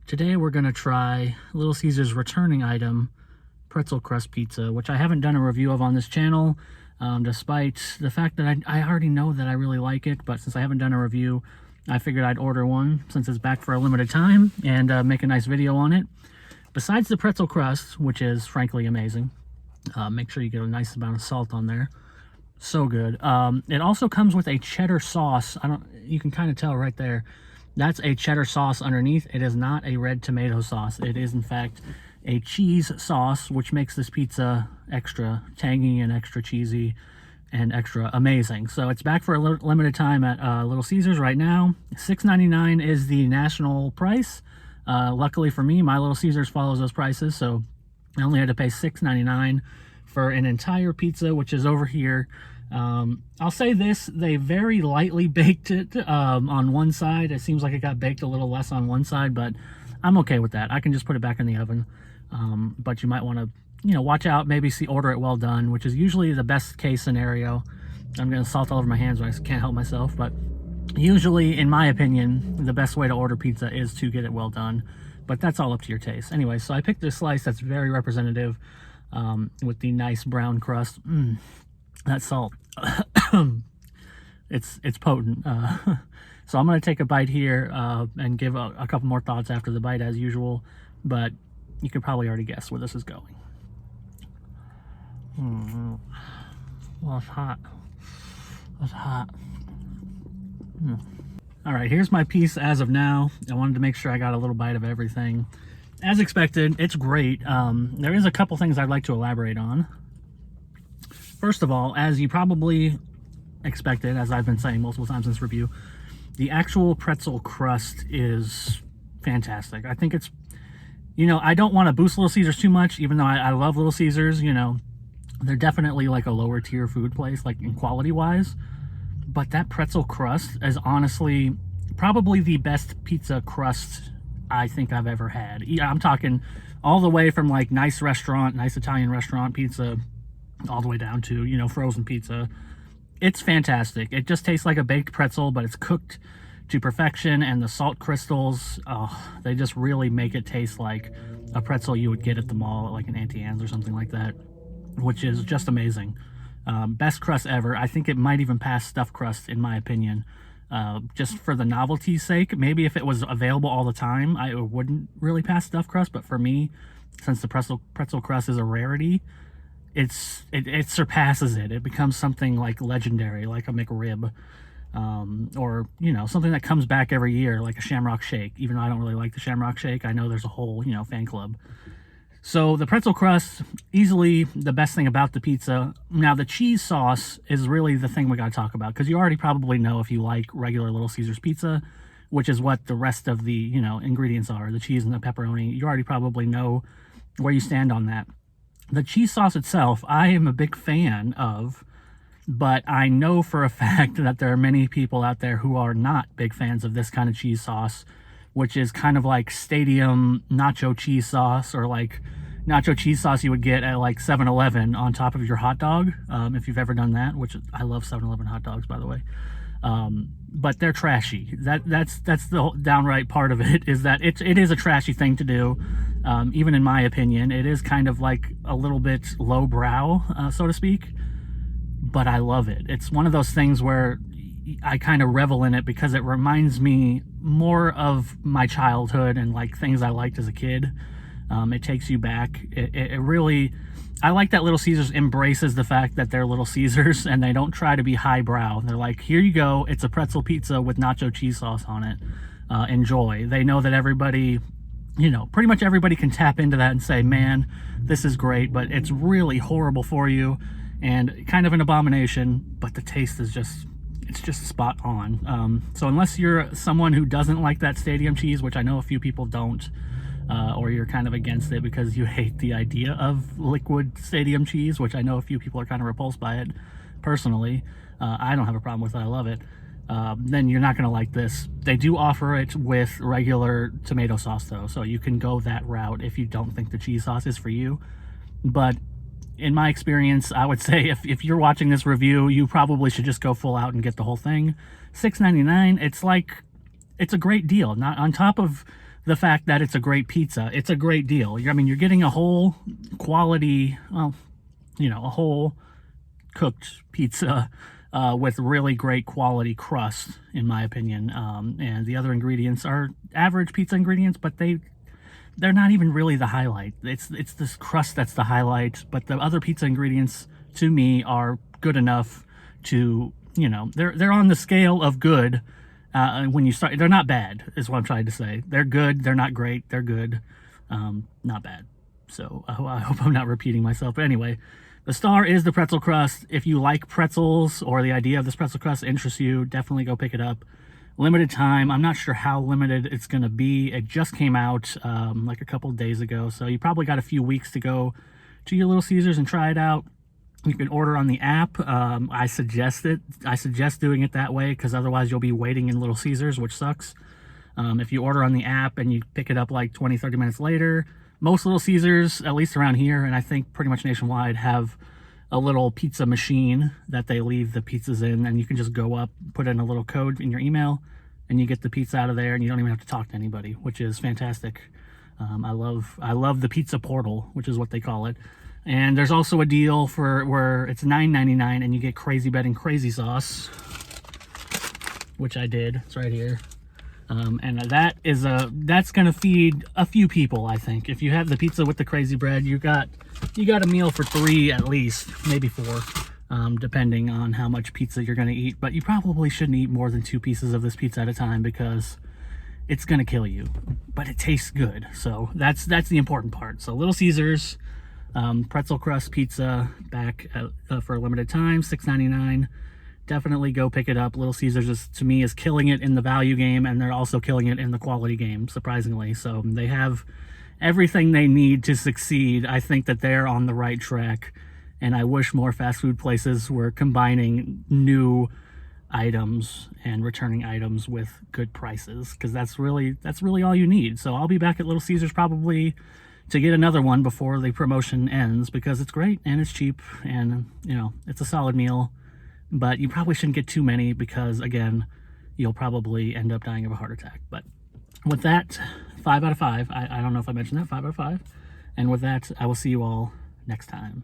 Today we're going to try Little Caesars returning item, Pretzel Crust Pizza, which I haven't done a review of on this channel, despite the fact that I already know that I really like it, but since I haven't done a review, I figured I'd order one since it's back for a limited time and make a nice video on it. Besides the pretzel crust, which is frankly amazing, make sure you get a nice amount of salt on there. So good. It also comes with a cheddar sauce. You can kind of tell right there. That's a cheddar sauce underneath. It is not a red tomato sauce. It is, in fact, a cheese sauce, which makes this pizza extra tangy and extra cheesy and extra amazing. So it's back for a limited time at Little Caesars right now. $6.99 is the national price. Luckily for me, my Little Caesars follows those prices, so I only had to pay $6.99 for an entire pizza, which is over here. I'll say this, they very lightly baked it on one side. It seems like it got baked a little less on one side, but I'm okay with that. I can just put it back in the oven. But you might want to, watch out, maybe order it well done, which is usually the best case scenario. I'm going to salt all over my hands, I can't help myself, but usually, in my opinion, the best way to order pizza is to get it well done, but that's all up to your taste. Anyway, so I picked this slice that's very representative, with the nice brown crust. That salt, it's potent. So I'm going to take a bite here and give a couple more thoughts after the bite as usual, but you can probably already guess where this is going. Well, it's hot. It's hot. All right, here's my piece as of now. I wanted to make sure I got a little bite of everything. As expected, it's great. There is a couple things I'd like to elaborate on. First of all, as you probably expected, as I've been saying multiple times in this review, the actual pretzel crust is fantastic. I think it's, I don't want to boost Little Caesars too much, even though I love Little Caesars. They're definitely like a lower tier food place, like in quality wise. But that pretzel crust is honestly probably the best pizza crust I think I've ever had. I'm talking all the way from like nice Italian restaurant pizza, all the way down to, frozen pizza. It's fantastic. It just tastes like a baked pretzel, but it's cooked to perfection, and the salt crystals, they just really make it taste like a pretzel you would get at the mall at like an Auntie Anne's or something like that, which is just amazing. Best crust ever. I think it might even pass stuffed crust in my opinion, just for the novelty's sake. Maybe if it was available all the time, I wouldn't really pass stuffed crust, but for me, since the pretzel crust is a rarity, it surpasses it. It becomes something like legendary, like a McRib, or something that comes back every year, like a Shamrock Shake. Even though I don't really like the Shamrock Shake, I know there's a whole fan club. So the pretzel crust, easily the best thing about the pizza. Now the cheese sauce is really the thing we got to talk about, because you already probably know if you like regular Little Caesars pizza, which is what the rest of the ingredients are, the cheese and the pepperoni. You already probably know where you stand on that. The cheese sauce itself, I am a big fan of, but I know for a fact that there are many people out there who are not big fans of this kind of cheese sauce, which is kind of like stadium nacho cheese sauce, or like nacho cheese sauce you would get at like 7-Eleven on top of your hot dog, if you've ever done that, which I love 7-Eleven hot dogs, by the way. But they're trashy. That's the downright part of it, is that it is a trashy thing to do. Even in my opinion, it is kind of like a little bit lowbrow, so to speak, but I love it. It's one of those things where I kind of revel in it because it reminds me more of my childhood and like things I liked as a kid. It takes you back. It really, I like that Little Caesars embraces the fact that they're Little Caesars and they don't try to be highbrow. They're like, here you go, it's a pretzel pizza with nacho cheese sauce on it. Enjoy. They know that everybody, pretty much everybody can tap into that and say, man, this is great, but it's really horrible for you and kind of an abomination, but the taste is it's just spot on. So unless you're someone who doesn't like that stadium cheese, which I know a few people don't, or you're kind of against it because you hate the idea of liquid stadium cheese, which I know a few people are kind of repulsed by it personally. I don't have a problem with it. I love it. Then you're not going to like this. They do offer it with regular tomato sauce though, so you can go that route if you don't think the cheese sauce is for you. But in my experience, I would say if you're watching this review, you probably should just go full out and get the whole thing. $6.99, it's a great deal. Not on top of the fact that it's a great pizza. It's a great deal. I mean, you're getting a whole quality, well, you know, a whole cooked pizza with really great quality crust, in my opinion. And the other ingredients are average pizza ingredients, but they're not even really the highlight. It's this crust that's the highlight, but the other pizza ingredients to me are good enough to, you know, they're on the scale of good. When you start, they're not bad, is what I'm trying to say. They're good. They're not great. They're good. Not bad. So I hope I'm not repeating myself. But anyway, the star is the pretzel crust. If you like pretzels or the idea of this pretzel crust interests you, definitely go pick it up. Limited time. I'm not sure how limited it's going to be. It just came out like a couple days ago. So you probably got a few weeks to go to your Little Caesars and try it out. You can order on the app. I suggest doing it that way because otherwise you'll be waiting in Little Caesars, which sucks. If you order on the app and you pick it up like 20-30 minutes later, most Little Caesars, at least around here, and I think pretty much nationwide, have a little pizza machine that they leave the pizzas in, and you can just go up, put in a little code in your email, and you get the pizza out of there, and you don't even have to talk to anybody, which is fantastic. I love the pizza portal, which is what they call it. And there's also a deal for where it's $9.99 and you get Crazy Bread and Crazy Sauce, which I did. It's right here. And that's gonna feed a few people, I think. If you have the pizza with the crazy bread, you got a meal for 3 at least, maybe 4, depending on how much pizza you're gonna eat. But you probably shouldn't eat more than 2 pieces of this pizza at a time because it's gonna kill you. But it tastes good, so that's the important part. So Little Caesars. Pretzel Crust Pizza back for a limited time, $6.99. Definitely go pick it up. Little Caesars to me is killing it in the value game, and they're also killing it in the quality game, surprisingly. So they have everything they need to succeed. I think that they're on the right track, and I wish more fast food places were combining new items and returning items with good prices, because that's really all you need. So I'll be back at Little Caesars probably to get another one before the promotion ends, because it's great and it's cheap and, you know, it's a solid meal. But you probably shouldn't get too many because, again, you'll probably end up dying of a heart attack. But with that, 5 out of 5. I don't know if I mentioned that, 5 out of 5. And with that, I will see you all next time.